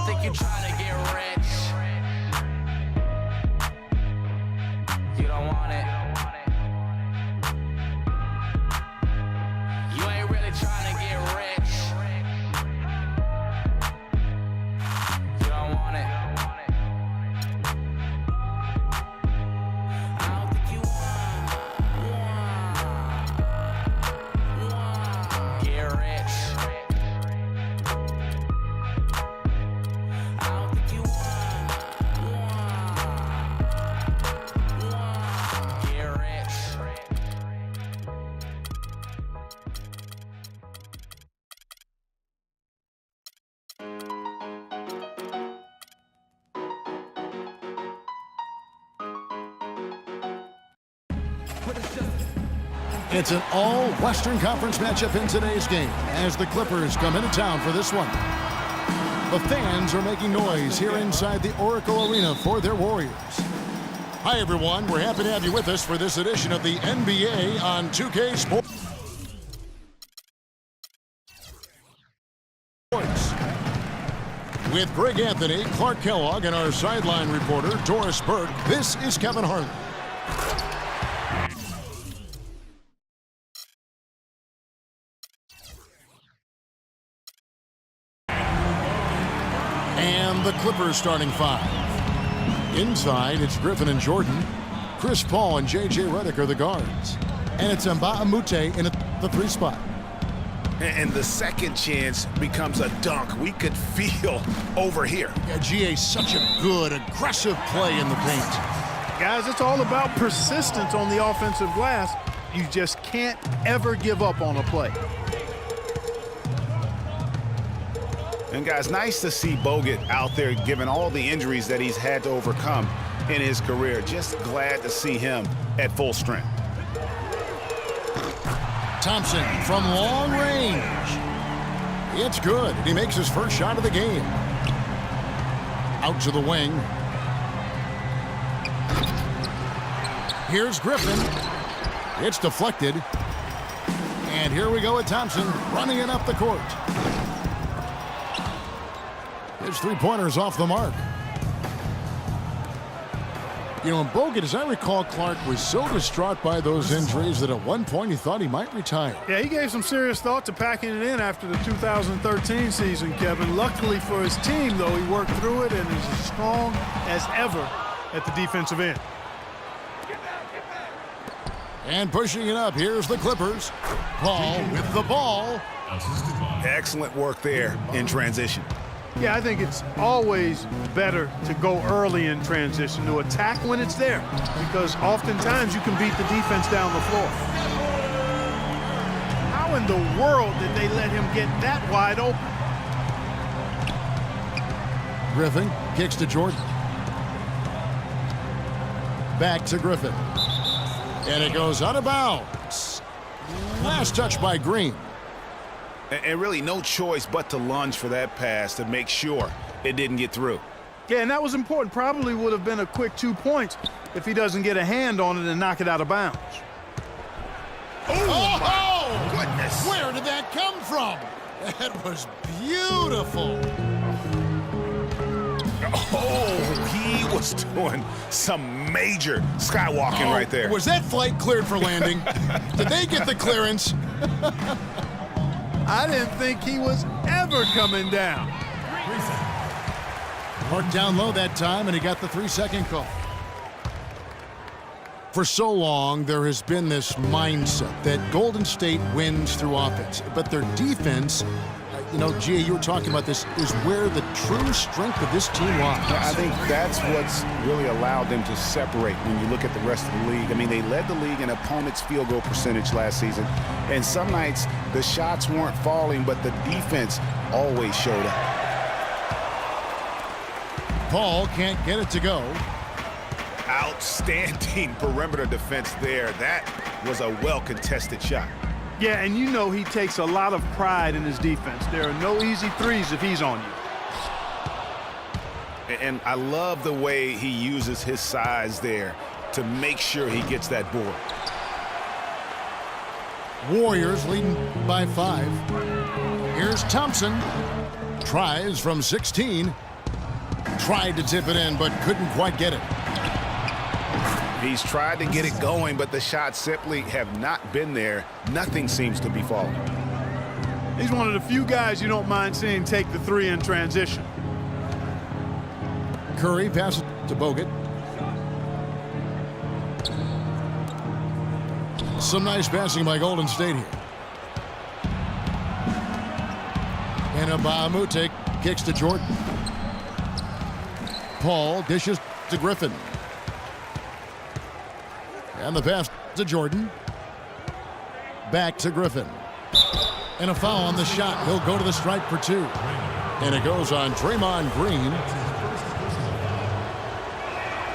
think you're trying to get rich. You don't want it. You ain't really trying to get rich. You don't want it. I don't think you want get rich. I don't think you want get rich. It's an all-Western Conference matchup in today's game as the Clippers come into town for this one. The fans are making noise here inside the Oracle Arena for their Warriors. Hi, everyone. We're happy to have you with us for this edition of the NBA on 2K Sports. With Greg Anthony, Clark Kellogg, and our sideline reporter, Doris Burke, this is Kevin Harlan. And the Clippers starting five. Inside, it's Griffin and Jordan. Chris Paul and J.J. Redick are the guards. And it's Mbah a Moute in the three spot. And the second chance becomes a dunk. We could feel over here. Yeah, G.A. such a good, aggressive play in the paint. Guys, it's all about persistence on the offensive glass. You just can't ever give up on a play. And guys, nice to see Bogut out there given all the injuries that he's had to overcome in his career. Just glad to see him at full strength. Thompson from long range. It's good. He makes his first shot of the game. Out to the wing. Here's Griffin. It's deflected. And here we go with Thompson running it up the court. His three-pointer's off the mark. You know, and Bogut, as I recall, Clark was so distraught by those injuries that at one point he thought he might retire. Yeah, he gave some serious thought to packing it in after the 2013 season, Kevin. Luckily for his team, though, he worked through it and is as strong as ever at the defensive end. And pushing it up, here's the Clippers. Paul with the ball. Excellent work there in transition. Yeah, I think it's always better to go early in transition, to attack when it's there, because oftentimes you can beat the defense down the floor. How in the world did they let him get that wide open? Griffin kicks to Jordan. Back to Griffin. And it goes out of bounds. Last touch by Green. And really no choice but to lunge for that pass to make sure it didn't get through. Yeah, and that was important. Probably would have been a quick 2 points if he doesn't get a hand on it and knock it out of bounds. Oh, Goodness. Where did that come from? That was beautiful. Oh, he was doing some major skywalking right there. Was that flight cleared for landing? Did they get the clearance? I didn't think he was ever coming down. Marked down low that time, and he got the 3-second call. For so long, there has been this mindset that Golden State wins through offense, but their defense, you know, Gia, you were talking about this, is where the true strength of this team lies. I think that's what's really allowed them to separate when you look at the rest of the league. I mean, they led the league in opponents' field goal percentage last season, and some nights the shots weren't falling, but the defense always showed up. Paul can't get it to go. Outstanding perimeter defense there. That was a well-contested shot. Yeah, and you know he takes a lot of pride in his defense. There are no easy threes if he's on you. And I love the way he uses his size there to make sure he gets that board. Warriors leading by 5. Here's Thompson. Tries from 16. Tried to tip it in, but couldn't quite get it. He's tried to get it going, but the shots simply have not been there. Nothing seems to be falling. He's one of the few guys you don't mind seeing take the three in transition. Curry passes to Bogut. Some nice passing by Golden State here. And Mbah a Moute kicks to Jordan. Paul dishes to Griffin. And the pass to Jordan. Back to Griffin. And a foul on the shot. He'll go to the stripe for two. And it goes on Draymond Green.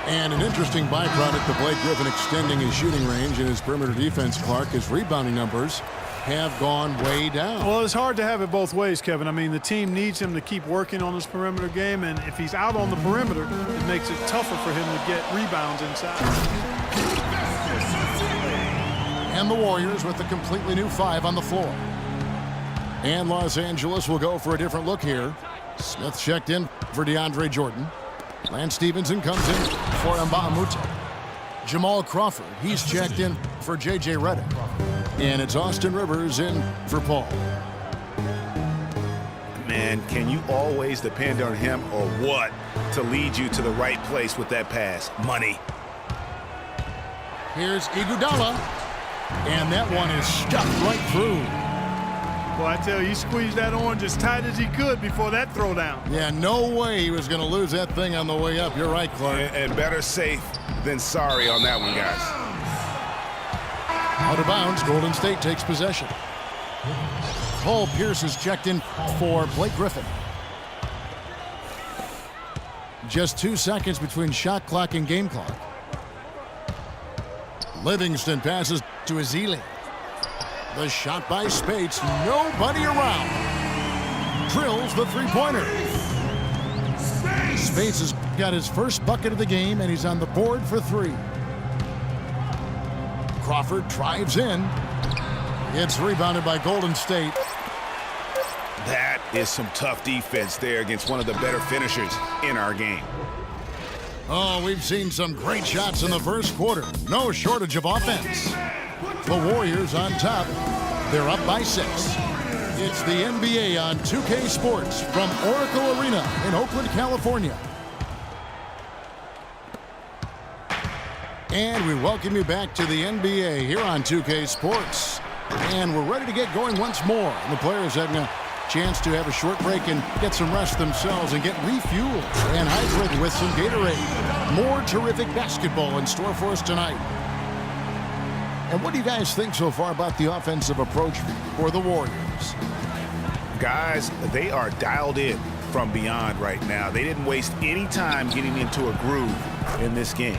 And an interesting byproduct of Blake Griffin extending his shooting range in his perimeter defense, Clark. His rebounding numbers have gone way down. Well, it's hard to have it both ways, Kevin. I mean, the team needs him to keep working on his perimeter game, and if he's out on the perimeter, it makes it tougher for him to get rebounds inside. And the Warriors with a completely new 5 on the floor. And Los Angeles will go for a different look here. Smith checked in for DeAndre Jordan. Lance Stevenson comes in for Mbah a Moute. Jamal Crawford, he's checked in for J.J. Redick. And it's Austin Rivers in for Paul. Man, can you always depend on him or what to lead you to the right place with that pass? Money. Here's Iguodala. And that one is stuffed right through. Well, I tell you, he squeezed that orange as tight as he could before that throwdown. Yeah, no way he was going to lose that thing on the way up. You're right, Clark. And better safe than sorry on that one, guys. Out of bounds, Golden State takes possession. Paul Pierce is checked in for Blake Griffin. Just 2 seconds between shot clock and game clock. Livingston passes to Ezeli. The shot by Speights, nobody around. Drills the three-pointer. Speights has got his first bucket of the game, and he's on the board for 3. Crawford drives in. It's rebounded by Golden State. That is some tough defense there against one of the better finishers in our game. Oh, we've seen some great shots in the first quarter. No shortage of offense. The Warriors on top. They're up by 6. It's the NBA on 2K Sports from Oracle Arena in Oakland, California. And we welcome you back to the NBA here on 2K Sports. And we're ready to get going once more. And the players having a chance to have a short break and get some rest themselves and get refueled and hydrated with some Gatorade. More terrific basketball in store for us tonight. And what do you guys think so far about the offensive approach for the Warriors? Guys, they are dialed in from beyond right now. They didn't waste any time getting into a groove in this game.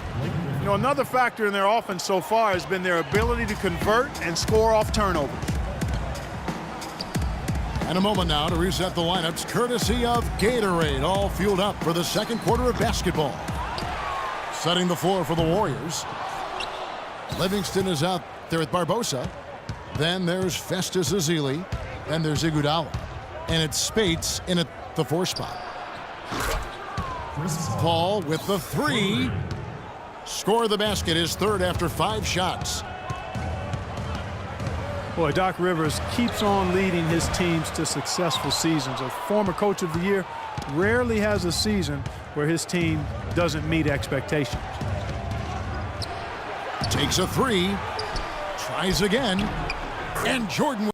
You know, another factor in their offense so far has been their ability to convert and score off turnovers. And a moment now to reset the lineups, courtesy of Gatorade, all fueled up for the second quarter of basketball. Setting the floor for the Warriors. Livingston is out there with Barbosa. Then there's Festus Ezeli. Then there's Iguodala. And it's Speights in at the 4 spot. Paul with the 3. Score the basket, his 3rd after 5 shots. Boy, Doc Rivers keeps on leading his teams to successful seasons. A former coach of the year rarely has a season where his team doesn't meet expectations. Takes a 3. Tries again. And Jordan.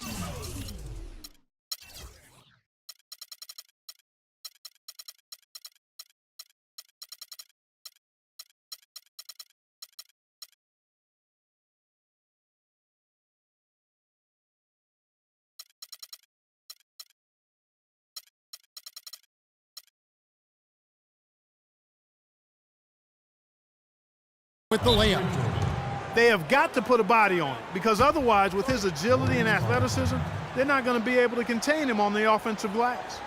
With the layup. They have got to put a body on it, because otherwise, with his agility and athleticism, they're not going to be able to contain him on the offensive glass.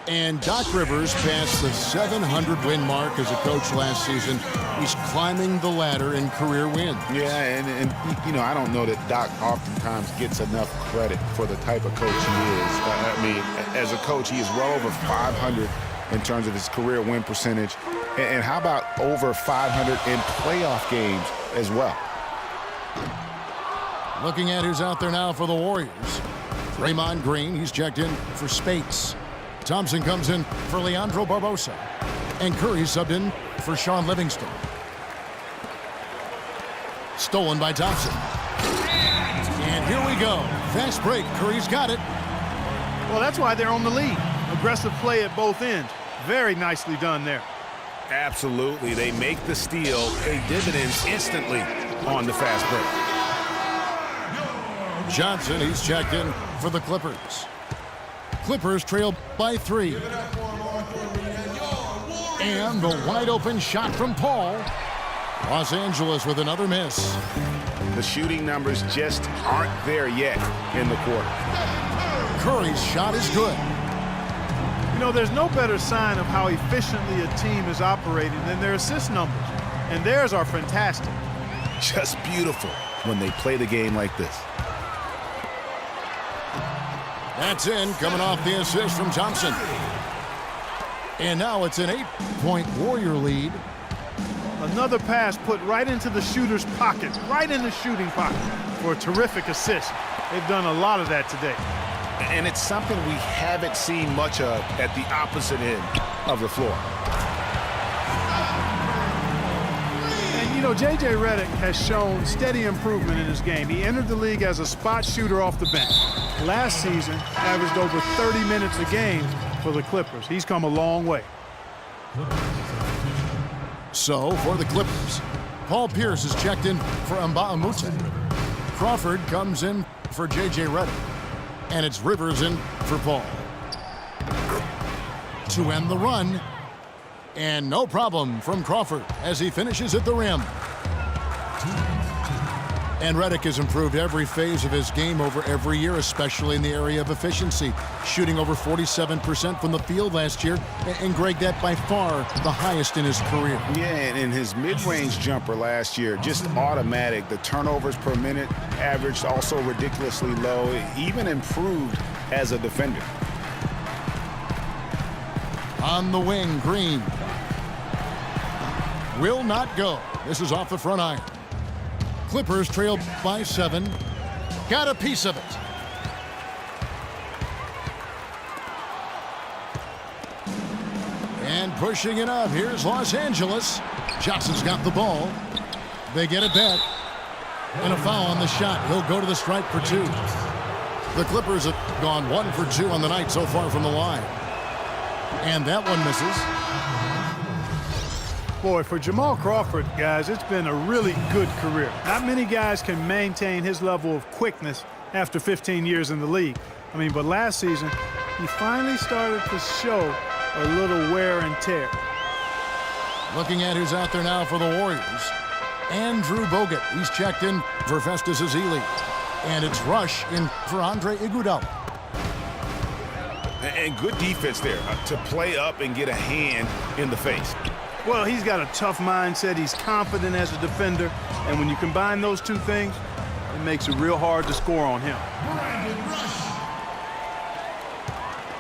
And Doc Rivers passed the 700-win mark as a coach last season. He's climbing the ladder in career wins. Yeah, and you know, I don't know that Doc oftentimes gets enough credit for the type of coach he is. I mean, as a coach, he is well over 500 in terms of his career win percentage. And how about over 500 in playoff games as well? Looking at who's out there now for the Warriors. Draymond Green, he's checked in for Spates. Thompson comes in for Leandro Barbosa. And Curry subbed in for Sean Livingston. Stolen by Thompson. And here we go. Fast break. Curry's got it. Well, that's why they're on the lead. Aggressive play at both ends. Very nicely done there. Absolutely. They make the steal, pay dividends instantly on the fast break. Johnson, he's checked in for the Clippers. Clippers trail by 3. And the wide open shot from Paul. Los Angeles with another miss. The shooting numbers just aren't there yet in the quarter. Curry's shot is good. You know, there's no better sign of how efficiently a team is operating than their assist numbers. And theirs are fantastic. Just beautiful when they play the game like this. That's in, coming off the assist from Thompson. And now it's an 8-point Warrior lead. Another pass put right into the shooter's pocket, right in the shooting pocket for a terrific assist. They've done a lot of that today. And it's something we haven't seen much of at the opposite end of the floor. And, you know, J.J. Redick has shown steady improvement in his game. He entered the league as a spot shooter off the bench. Last season, averaged over 30 minutes a game for the Clippers. He's come a long way. So, for the Clippers, Paul Pierce is checked in for Mbah a Moute. Crawford comes in for J.J. Redick. And it's Rivers in for Paul. To end the run. And no problem from Crawford as he finishes at the rim. And Redick has improved every phase of his game over every year, especially in the area of efficiency. Shooting over 47% from the field last year. And Greg, that by far the highest in his career. Yeah, and his mid-range jumper last year, just automatic. The turnovers per minute averaged also ridiculously low. Even improved as a defender. On the wing, Green. Will not go. This is off the front iron. Clippers trail by 7. Got a piece of it. And pushing it up. Here's Los Angeles. Johnson's got the ball. They get it back. And a foul on the shot. He'll go to the stripe for 2. The Clippers have gone 1 for 2 on the night so far from the line. And that one misses. Boy, for Jamal Crawford, guys, it's been a really good career. Not many guys can maintain his level of quickness after 15 years in the league. I mean, but last season, he finally started to show a little wear and tear. Looking at who's out there now for the Warriors. Andrew Bogut. He's checked in for Festus Ezeli. And it's Rush in for Andre Iguodala. And good defense there to play up and get a hand in the face. Well, he's got a tough mindset. He's confident as a defender. And when you combine those two things, it makes it real hard to score on him.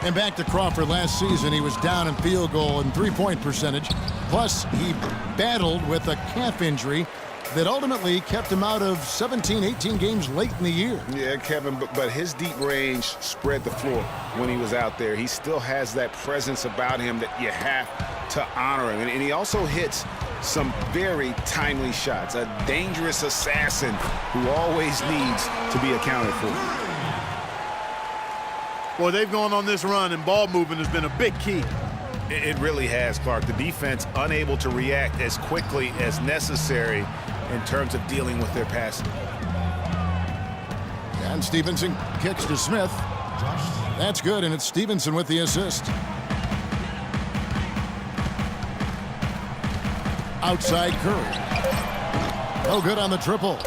And back to Crawford last season, he was down in field goal and three-point percentage. Plus, he battled with a calf injury that ultimately kept him out of 17, 18 games late in the year. Yeah, Kevin, but his deep range spread the floor when he was out there. He still has that presence about him that you have to honor him. And he also hits some very timely shots. A dangerous assassin who always needs to be accounted for. Boy, they've gone on this run, and ball movement has been a big key. It really has, Clark. The defense unable to react as quickly as necessary in terms of dealing with their passing. And Stevenson kicks to Smith. That's good, and it's Stevenson with the assist. Outside Curry. No good on the triple.